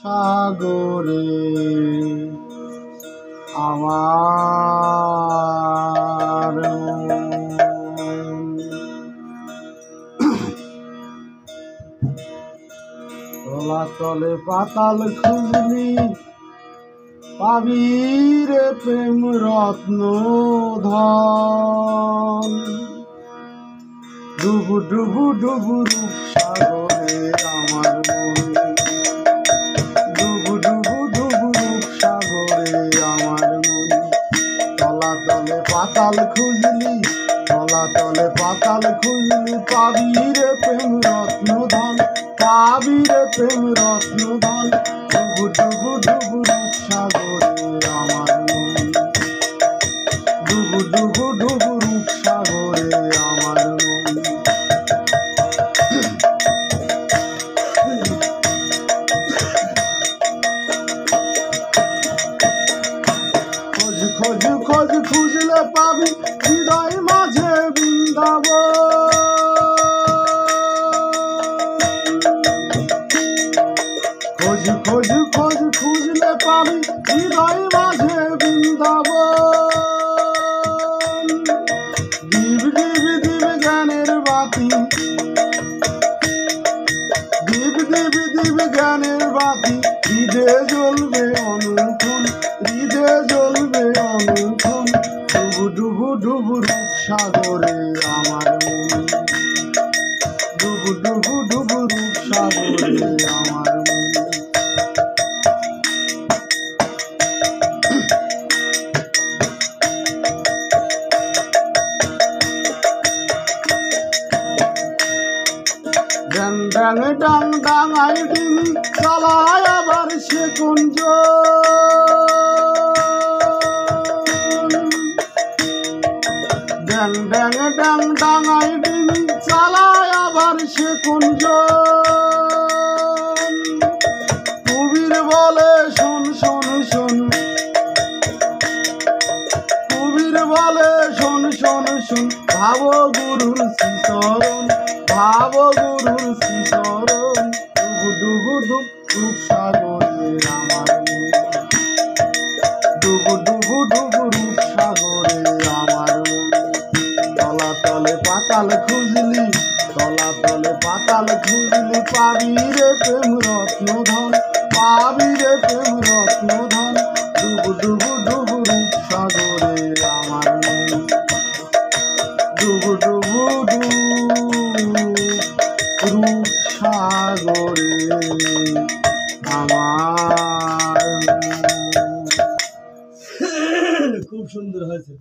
সাগরে আমার তলাতলে পাতাল খুঁজলি পাবি রে প্রেম রত্ন ধন ডুবু ডুবু ডুবু রূপ সাগরে আমার মন ডুবু ডুবু ডুবু রূপ সাগরে আমার মন তলাতলে পাতাল খুঁজলি তলাতলে পাতাল খুঁজলি পাবি রে প্রেম রত্ন ধন পাবি রে প্রেম রত্ন ধন ডুবু ডুবু ডুবু রূপ সাগরে আমার মন ডুবু ডুবু ডুবু রূপ সাগরে আমার মন খোঁজ খোঁজ খোঁজ খুঁজলে পাবি হৃদয় মাঝে বৃন্দাবন খোঁজ খোঁজ খোঁজ খুঁজলে পাবি হৃদয় মাঝে বৃন্দাবন দিব দিব দিব জ্ঞানের বাতি দিব দিব দিব জ্ঞানের বাতি হৃদে জ্বলবে অনুক্ষণ হৃদে জ্বলবে অনুক্ষণ ডুবু ডুবু ডুবু রূপ সাগরে আমার মন ডুবু ডুবু ডুবু রূপ সাগরে আমার মন ড্যাং ড্যাং ডাং ডাঙাই ডিঙি চালায় আবার সে কুঞ্জ ড্যাং ড্যাং ডাং ডাঙাই ডিঙি চালায় আবার সে কুঞ্জ কবির বলে শোন শোন শোন কবির বলে শোন শোন শোন ভাব গুরুর শ্রীচরণ ভাব গুরুর শ্রীচরণ ডুবু ডুবু ডুব রূপ সাগরে আমার মন ডুবু ডুবু ডুবু রূপ সাগরে আমার মন তলাতলে পাতাল খুঁজলি তলাতলে পাতাল খুঁজলি পাবি রে প্রেম রত্ন ধন পাবি রে প্রেম রত্ন ধন ডুবু ডুবু ডুবু রূপ সাগরে আমার মন ডুবু ডুবু ডুবু রূপ সাগরে আমার খুব সুন্দর হয়েছে।